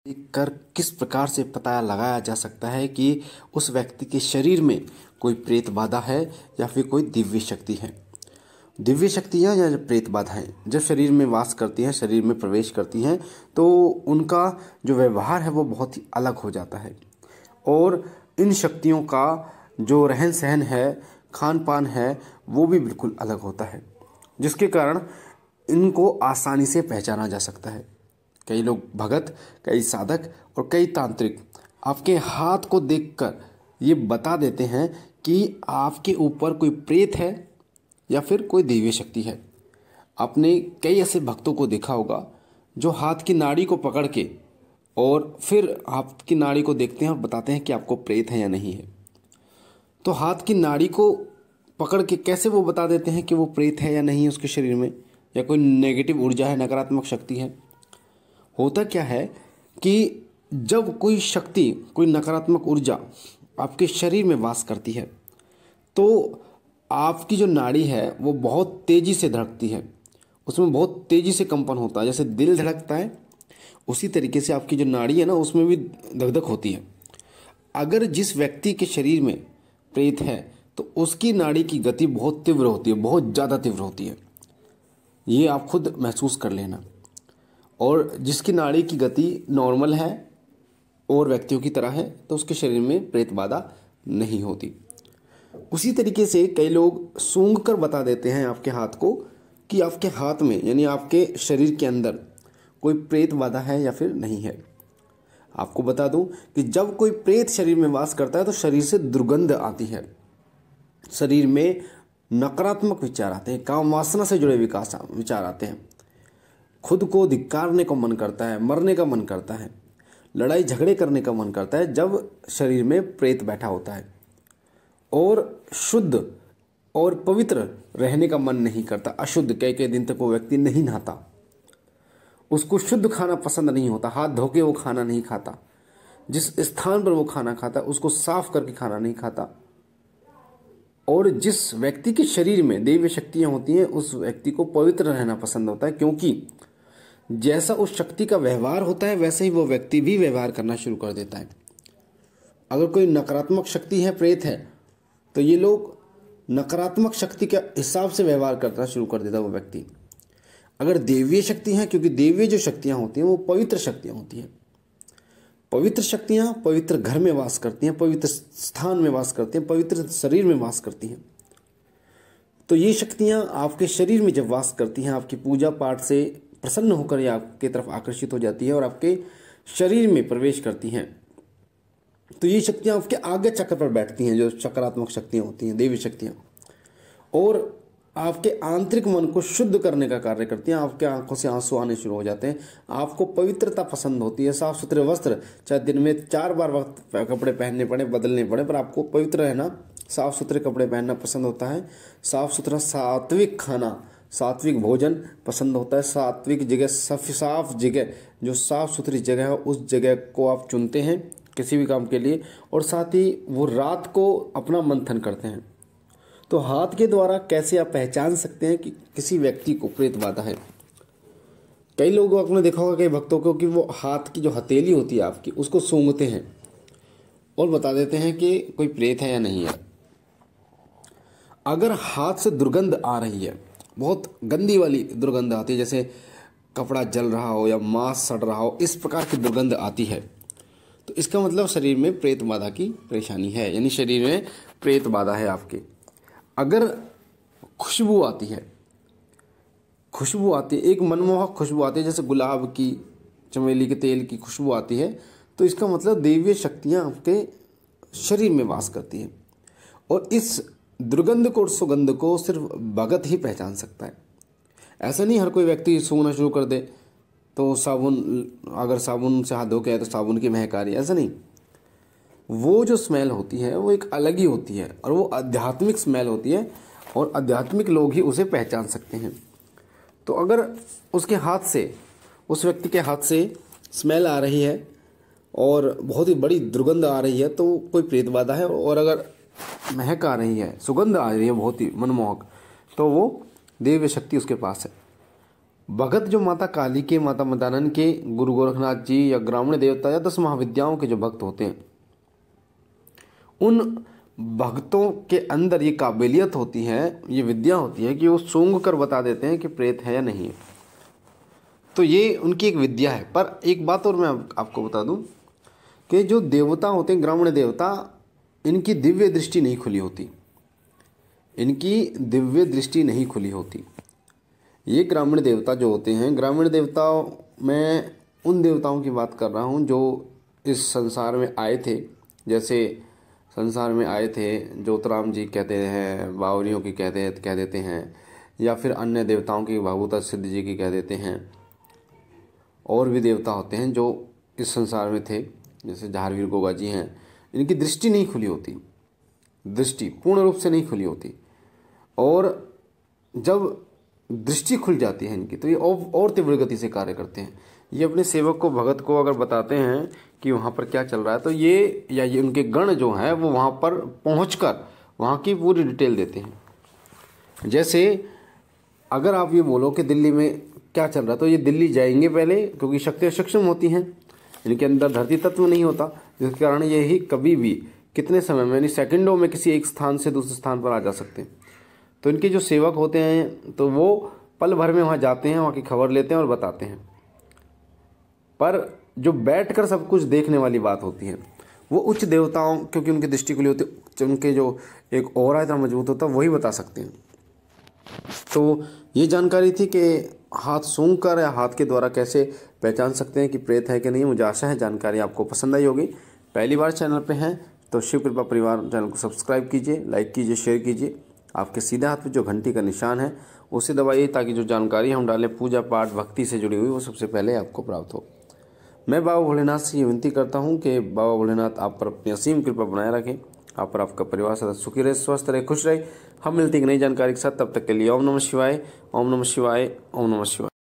देखकर किस प्रकार से पता लगाया जा सकता है कि उस व्यक्ति के शरीर में कोई प्रेत बाधा है या फिर कोई दिव्य शक्ति है। दिव्य शक्तियाँ या प्रेत बाधाएं जब शरीर में वास करती हैं, शरीर में प्रवेश करती हैं, तो उनका जो व्यवहार है वो बहुत ही अलग हो जाता है और इन शक्तियों का जो रहन सहन है, खान पान है, वो भी बिल्कुल अलग होता है, जिसके कारण इनको आसानी से पहचाना जा सकता है। कई लोग भगत, कई साधक और कई तांत्रिक आपके हाथ को देखकर ये बता देते हैं कि आपके ऊपर कोई प्रेत है या फिर कोई दिव्य शक्ति है। आपने कई ऐसे भक्तों को देखा होगा जो हाथ की नाड़ी को पकड़ के और फिर हाथ की नाड़ी को देखते हैं और बताते हैं कि आपको प्रेत है या नहीं है। तो हाथ की नाड़ी को पकड़ के कैसे वो बता देते हैं कि वो प्रेत है या नहीं है उसके शरीर में, या कोई नेगेटिव ऊर्जा है, नकारात्मक शक्ति है। होता क्या है कि जब कोई शक्ति, कोई नकारात्मक ऊर्जा आपके शरीर में वास करती है तो आपकी जो नाड़ी है वो बहुत तेज़ी से धड़कती है, उसमें बहुत तेज़ी से कंपन होता है। जैसे दिल धड़कता है उसी तरीके से आपकी जो नाड़ी है ना, उसमें भी धक-धक होती है। अगर जिस व्यक्ति के शरीर में प्रेत है तो उसकी नाड़ी की गति बहुत तीव्र होती है, बहुत ज़्यादा तीव्र होती है। ये आप खुद महसूस कर लेना। और जिसकी नाड़ी की गति नॉर्मल है और व्यक्तियों की तरह है तो उसके शरीर में प्रेत बाधा नहीं होती। उसी तरीके से कई लोग सूंघ कर बता देते हैं आपके हाथ को कि आपके हाथ में यानी आपके शरीर के अंदर कोई प्रेत बाधा है या फिर नहीं है। आपको बता दूं कि जब कोई प्रेत शरीर में वास करता है तो शरीर से दुर्गंध आती है, शरीर में नकारात्मक विचार आते हैं, काम वासना से जुड़े विचार आते हैं, खुद को धिक्कारने का मन करता है, मरने का मन करता है, लड़ाई झगड़े करने का मन करता है जब शरीर में प्रेत बैठा होता है। और शुद्ध और पवित्र रहने का मन नहीं करता, अशुद्ध कई कई दिन तक वो व्यक्ति नहीं नहाता, उसको शुद्ध खाना पसंद नहीं होता, हाथ धो के वो खाना नहीं खाता, जिस स्थान पर वो खाना खाता उसको साफ करके खाना नहीं खाता। और जिस व्यक्ति के शरीर में दिव्य शक्तियाँ होती हैं उस व्यक्ति को पवित्र रहना पसंद होता है, क्योंकि जैसा उस शक्ति का व्यवहार होता है वैसे ही वो व्यक्ति भी व्यवहार करना शुरू कर देता है। अगर कोई नकारात्मक शक्ति है, प्रेत है, तो ये लोग नकारात्मक शक्ति के हिसाब से व्यवहार करना शुरू कर देता है वो व्यक्ति। अगर देवीय शक्ति है, क्योंकि देवीय जो शक्तियाँ होती हैं वो पवित्र शक्तियाँ होती हैं, पवित्र शक्तियाँ पवित्र घर में वास करती हैं, पवित्र स्थान में वास करती हैं, पवित्र शरीर में वास करती हैं। तो ये शक्तियाँ आपके शरीर में जब वास करती हैं, आपकी पूजा पाठ से प्रसन्न होकर ये आपके तरफ आकर्षित हो जाती है और आपके शरीर में प्रवेश करती हैं, तो ये शक्तियाँ आपके आगे चक्र पर बैठती हैं, जो सकारात्मक शक्तियाँ होती हैं, देवी शक्तियाँ, और आपके आंतरिक मन को शुद्ध करने का कार्य करती हैं। आपके आंखों से आंसू आने शुरू हो जाते हैं, आपको पवित्रता पसंद होती है, साफ सुथरे वस्त्र, चाहे दिन में 4 बार वक्त कपड़े पहनने पड़े, बदलने पड़े, पर आपको पवित्र रहना, साफ सुथरे कपड़े पहनना पसंद होता है, साफ सुथरा सात्विक खाना, सात्विक भोजन पसंद होता है, सात्विक जगह, साफ जगह, जो साफ सुथरी जगह है उस जगह को आप चुनते हैं किसी भी काम के लिए, और साथ ही वो रात को अपना मंथन करते हैं। तो हाथ के द्वारा कैसे आप पहचान सकते हैं कि किसी व्यक्ति को प्रेत बाधा है? कई लोगों आपने देखा होगा, कई भक्तों को, कि वो हाथ की जो हथेली होती है आपकी उसको सूंघते हैं और बता देते हैं कि कोई प्रेत है या नहीं है। अगर हाथ से दुर्गंध आ रही है, बहुत गंदी वाली दुर्गंध आती है, जैसे कपड़ा जल रहा हो या मांस सड़ रहा हो, इस प्रकार की दुर्गंध आती है, तो इसका मतलब शरीर में प्रेत बाधा की परेशानी है, यानी शरीर में प्रेत बाधा है आपके। अगर खुशबू आती है, एक मनमोहक खुशबू आती है, जैसे गुलाब की, चमेली के तेल की खुशबू आती है, तो इसका मतलब देवीय शक्तियाँ आपके शरीर में वास करती हैं। और इस दुर्गंध को और सुगंध को सिर्फ भगत ही पहचान सकता है। ऐसा नहीं हर कोई व्यक्ति सूंघना शुरू कर दे तो साबुन, अगर साबुन से हाथ धो के आए तो साबुन की महक आ रही है, ऐसा नहीं। वो जो स्मेल होती है वो एक अलग ही होती है और वो आध्यात्मिक स्मेल होती है, और आध्यात्मिक लोग ही उसे पहचान सकते हैं। तो अगर उसके हाथ से, उस व्यक्ति के हाथ से स्मेल आ रही है और बहुत ही बड़ी दुर्गंध आ रही है तो कोई प्रेत बाधा है, और अगर महक आ रही है, सुगंध आ रही है बहुत ही मनमोहक, तो वो दिव्य शक्ति उसके पास है। भगत जो माता काली के, माता मदानंद के, गुरु गोरखनाथ जी या ग्रामीण देवता या 10 महाविद्याओं के जो भक्त होते हैं, उन भक्तों के अंदर ये काबिलियत होती है, ये विद्या होती है कि वो सूंघ कर बता देते हैं कि प्रेत है या नहीं है। तो ये उनकी एक विद्या है। पर एक बात और मैं आपको बता दूं कि जो देवता होते हैं, ग्रामीण देवता, इनकी दिव्य दृष्टि नहीं खुली होती, इनकी दिव्य दृष्टि नहीं खुली होती। ये ग्रामीण देवता जो होते हैं, ग्रामीण देवताओं में उन देवताओं की बात कर रहा हूँ जो इस संसार में आए थे। जैसे संसार में आए थे ज्योतिराम जी कहते हैं, बावरियों की कह देते हैं, या फिर अन्य देवताओं की भागवत सिद्ध जी की कह देते हैं। और भी देवता होते हैं जो इस संसार में थे, जैसे झारवीर गोगा जी हैं। इनकी दृष्टि नहीं खुली होती, दृष्टि पूर्ण रूप से नहीं खुली होती। और जब दृष्टि खुल जाती है इनकी, तो ये और तीव्र गति से कार्य करते हैं। ये अपने सेवक को, भगत को अगर बताते हैं कि वहाँ पर क्या चल रहा है, तो ये उनके गण जो हैं वो वहाँ पर पहुँचकर वहाँ की पूरी डिटेल देते हैं। जैसे अगर आप ये बोलो कि दिल्ली में क्या चल रहा है, तो ये दिल्ली जाएंगे पहले, क्योंकि शक्तियाँ सक्षम होती हैं, इनके अंदर धरती तत्व नहीं होता, जिसके कारण ये ही कभी भी कितने समय में, यानी सेकंडों में किसी एक स्थान से दूसरे स्थान पर आ जा सकते हैं। तो इनके जो सेवक होते हैं तो वो पल भर में वहाँ जाते हैं, वहाँ की खबर लेते हैं और बताते हैं। पर जो बैठकर सब कुछ देखने वाली बात होती है वो उच्च देवताओं, क्योंकि उनकी दृष्टि खुली होती है, उनके जो एक ऑरा इतना मजबूत होता है, वही बता सकते हैं। तो ये जानकारी थी कि हाथ सूंघ कर या हाथ के द्वारा कैसे पहचान सकते हैं कि प्रेत है कि नहीं। मुझे आशा है जानकारी आपको पसंद आई होगी। पहली बार चैनल पे हैं तो शिव कृपा परिवार चैनल को सब्सक्राइब कीजिए, लाइक कीजिए, शेयर कीजिए। आपके सीधे हाथ पे जो घंटी का निशान है उसे दबाइए, ताकि जो जानकारी हम डालें पूजा पाठ भक्ति से जुड़ी हुई, वो सबसे पहले आपको प्राप्त हो। मैं बाबा भोलेनाथ से ये विनती करता हूँ कि बाबा भोलेनाथ आप पर अपनी असीम कृपा बनाए रखें, आप पर आपका परिवार सदा सुखी रहे, स्वस्थ रहे, खुश रहे। हम मिलते हैं नई जानकारी के साथ, तब तक के लिए ओम नमः शिवाय, ओम नमः शिवाय, ओम नमः शिवाय।